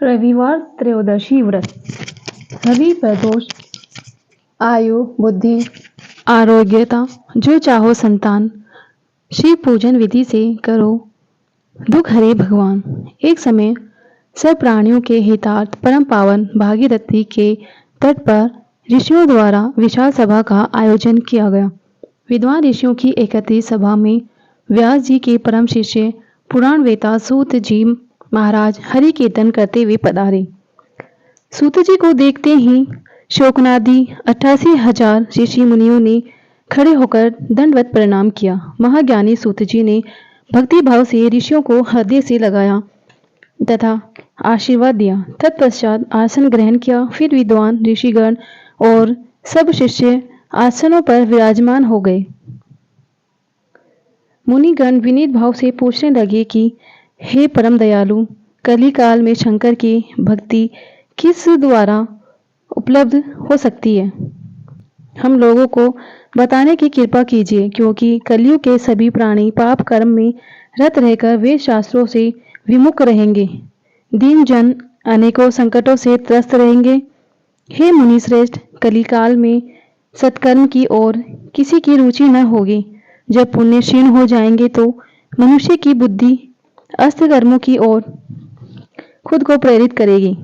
रविवार त्रयोदशी व्रत। रवि प्रदोष। आयु, बुद्धि, आरोग्यता, जो चाहो संतान, शिव पूजन विधि से करो। दुख हरे भगवान। एक समय सब प्राणियों के हितार्थ परम पावन भागीरथी के तट पर ऋषियों द्वारा विशाल सभा का आयोजन किया गया। विद्वान ऋषियों की एकत्रित सभा में व्यास जी के परम शिष्य पुराण वेता सूत जी महाराज हरि कीर्तन करते हुए पधारे। सूत जी को देखते ही शोकनादि 88,000 ऋषि मुनियों ने खड़े होकर दंडवत प्रणाम किया। महाज्ञानी सूत जी ने भक्ति भाव से ऋषियों को हृदय से लगाया तथा आशीर्वाद दिया। तत्पश्चात आसन ग्रहण किया। फिर विद्वान ऋषिगण और सब शिष्य आसनों पर विराजमान हो गए। मुनिगण विनीत भाव से पूछने लगे कि हे परम दयालु, कली काल में शंकर की भक्ति किस द्वारा उपलब्ध हो सकती है? हम लोगों को बताने की कृपा कीजिए, क्योंकि कलयुग के सभी प्राणी पाप कर्म में रत रहकर वेद शास्त्रों से विमुख रहेंगे। दीन जन अनेकों संकटों से त्रस्त रहेंगे। हे मुनि श्रेष्ठ, कलिकाल में सत्कर्म की ओर किसी की रुचि न होगी। जब पुण्य क्षीण हो जाएंगे तो मनुष्य की बुद्धि अस्त कर्मों की ओर खुद को प्रेरित करेगी,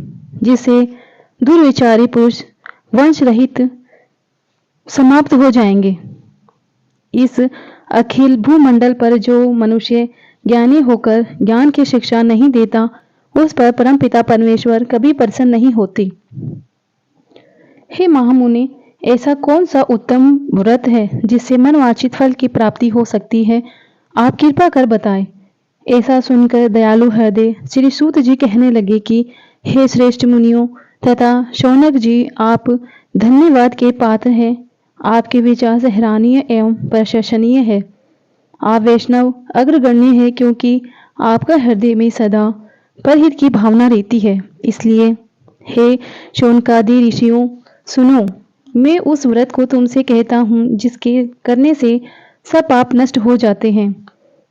जिससे दुर्विचारी पुरुष वंश रहित समाप्त हो जाएंगे। इस अखिल भूमंडल पर जो मनुष्य ज्ञानी होकर ज्ञान की शिक्षा नहीं देता, उस पर परमपिता परमेश्वर कभी प्रसन्न नहीं होते। हे महामुनि, ऐसा कौन सा उत्तम व्रत है जिससे मनवांछित फल की प्राप्ति हो सकती है? आप कृपा कर बताएं। ऐसा सुनकर दयालु हृदय श्री सूत जी कहने लगे कि हे श्रेष्ठ मुनियों तथा शौनक जी, आप धन्यवाद के पात्र हैं। आपके विचार सराहनीय एवं प्रशंसनीय है। आप वैष्णव अग्रगण्य है, क्योंकि आपका हृदय में सदा परहित की भावना रहती है। इसलिए हे शौनकादि ऋषियों, सुनो, मैं उस व्रत को तुमसे कहता हूँ जिसके करने से सब पाप नष्ट हो जाते हैं।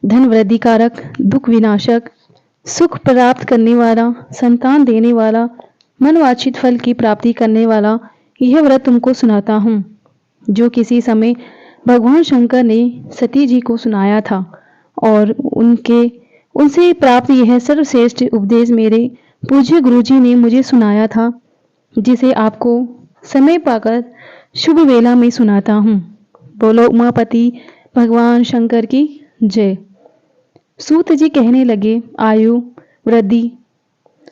धन वृद्धि कारक, दुख विनाशक, सुख प्राप्त करने वाला, संतान देने वाला, मनवांछित फल की प्राप्ति करने वाला यह व्रत तुमको सुनाता हूँ, जो किसी समय भगवान शंकर ने सती जी को सुनाया था। और उनसे प्राप्त यह सर्वश्रेष्ठ उपदेश मेरे पूज्य गुरु जी ने मुझे सुनाया था, जिसे आपको समय पाकर शुभ वेला में सुनाता हूँ। बोलो उमापति भगवान शंकर की जय। सूत जी कहने लगे, आयु वृद्धि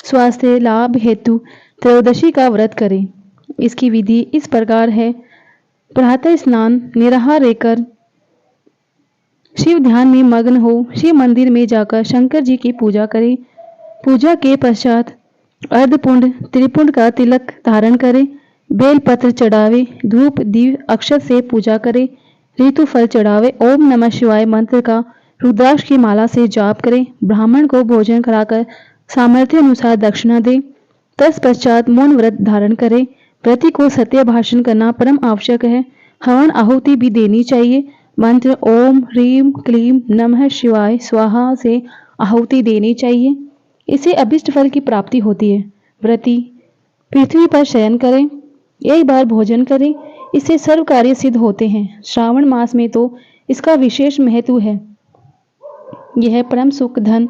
स्वास्थ्य लाभ हेतु त्रयोदशी का व्रत करें। इसकी विधि इस प्रकार है। प्रातः स्नान, निराहार रहकर शिव ध्यान में मग्न हो शिव मंदिर में जाकर शंकर जी की पूजा करें। पूजा के पश्चात अर्धपुंड त्रिपुंड का तिलक धारण करें। बेलपत्र चढ़ावे, धूप दीप अक्षत से पूजा करें। ऋतु फल चढ़ावे। ओम नमः शिवाय मंत्र का रुद्राक्ष की माला से जाप करें। ब्राह्मण को भोजन कराकर सामर्थ्य अनुसार दक्षिणा दें। तत्पश्चात मौन व्रत धारण करें। व्रती को सत्य भाषण करना परम आवश्यक है। हवन आहुति भी देनी चाहिए। मंत्र ओम ह्रीम क्लीम नमः शिवाय स्वाहा से आहुति देनी चाहिए। इससे अभिष्ट फल की प्राप्ति होती है। व्रती पृथ्वी पर शयन करें, एक बार भोजन करें, इससे सर्व कार्य सिद्ध होते हैं। श्रावण मास में तो इसका विशेष महत्व है। यह परम सुख धन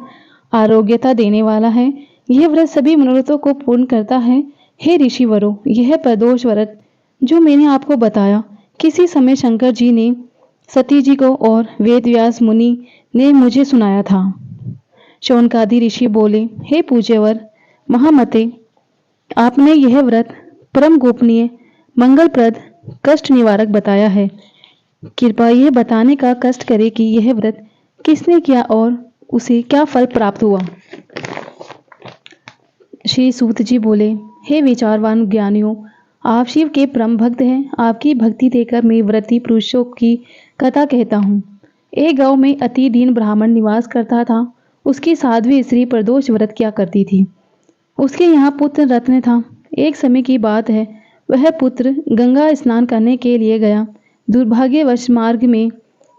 आरोग्यता देने वाला है। यह व्रत सभी मनोरथों को पूर्ण करता है। हे ऋषिवरों, यह प्रदोष व्रत जो मैंने आपको बताया, किसी समय शंकर जी ने सती जी को और वेद व्यास मुनि ने मुझे सुनाया था। शौनकादि ऋषि बोले, हे पूज्यवर महामते, आपने यह व्रत परम गोपनीय, मंगलप्रद, कष्ट निवारक बताया है। कृपया यह बताने का कष्ट करे कि यह व्रत किसने किया और उसे क्या फल प्राप्त हुआ। श्री सूत जी बोले, हे विचारवान ज्ञानियों, आप शिव के परम भक्त हैं। आपकी भक्ति देकर मैं व्रती पुरुषों की कथा कहता हूँ। एक गांव में अति दीन ब्राह्मण निवास करता था। उसकी साध्वी स्त्री प्रदोष व्रत किया करती थी। उसके यहाँ पुत्र रत्न था। एक समय की बात है, वह पुत्र गंगा स्नान करने के लिए गया। दुर्भाग्यवश मार्ग में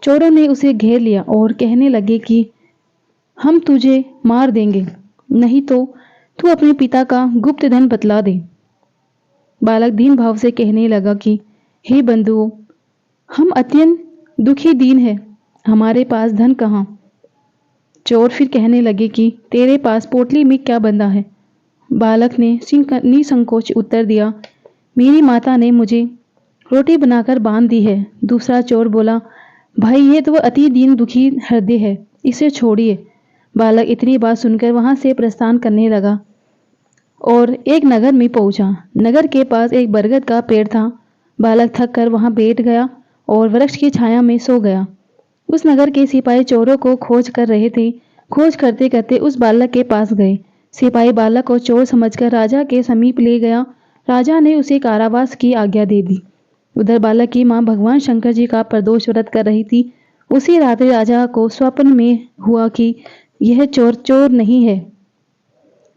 चोरों ने उसे घेर लिया और कहने लगे कि हम तुझे मार देंगे, नहीं तो तू अपने पिता का गुप्त धन बतला दे। बालक दीन भाव से कहने लगा कि हे बंधुओं, हम अत्यंत दुखी दीन है, हमारे पास धन कहाँ। चोर फिर कहने लगे कि तेरे पास पोटली में क्या बंधा है। बालक ने निसंकोच उत्तर दिया, मेरी माता ने मुझे रोटी बनाकर बांध दी है। दूसरा चोर बोला, भाई ये तो अति दीन दुखी हृदय है, इसे छोड़िए। बालक इतनी बात सुनकर वहां से प्रस्थान करने लगा और एक नगर में पहुंचा। नगर के पास एक बरगद का पेड़ था। बालक थक कर वहां बैठ गया और वृक्ष की छाया में सो गया। उस नगर के सिपाही चोरों को खोज कर रहे थे। खोज करते करते उस बालक के पास गए। सिपाही बालक को चोर समझकर राजा के समीप ले गया। राजा ने उसे कारावास की आज्ञा दे दी। उधर बालक की मां भगवान शंकर जी का प्रदोष व्रत कर रही थी। उसी रात्रि राजा को स्वप्न में हुआ कि यह चोर नहीं है,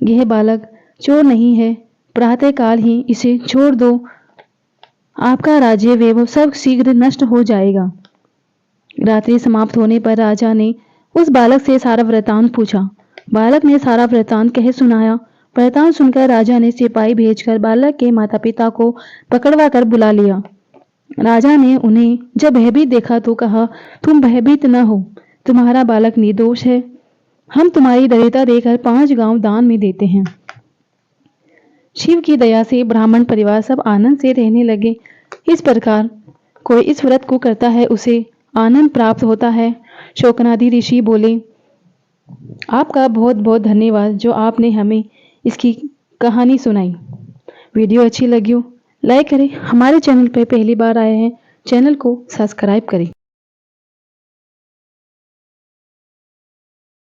यह बालक चोर नहीं है, प्रातः काल ही इसे छोड़ दो, आपका राज्य वैभव सब शीघ्र नष्ट हो जाएगा। रात्रि समाप्त होने पर राजा ने उस बालक से सारा वृतांत पूछा। बालक ने सारा वृतांत कह सुनाया। वृतांत सुनकर राजा ने सिपाही भेजकर बालक के माता पिता को पकड़वा कर बुला लिया। राजा ने उन्हें जब भयभीत देखा तो कहा, तुम भयभीत न हो, तुम्हारा बालक निर्दोष है। हम तुम्हारी दरिद्रता देखकर 5 गांव दान में देते हैं। शिव की दया से ब्राह्मण परिवार सब आनंद से रहने लगे। इस प्रकार कोई इस व्रत को करता है उसे आनंद प्राप्त होता है। शौकनादि ऋषि बोले, आपका बहुत बहुत धन्यवाद जो आपने हमें इसकी कहानी सुनाई। वीडियो अच्छी लगी हो लाइक करें। हमारे चैनल पर पहली बार आए हैं, चैनल को सब्सक्राइब करें।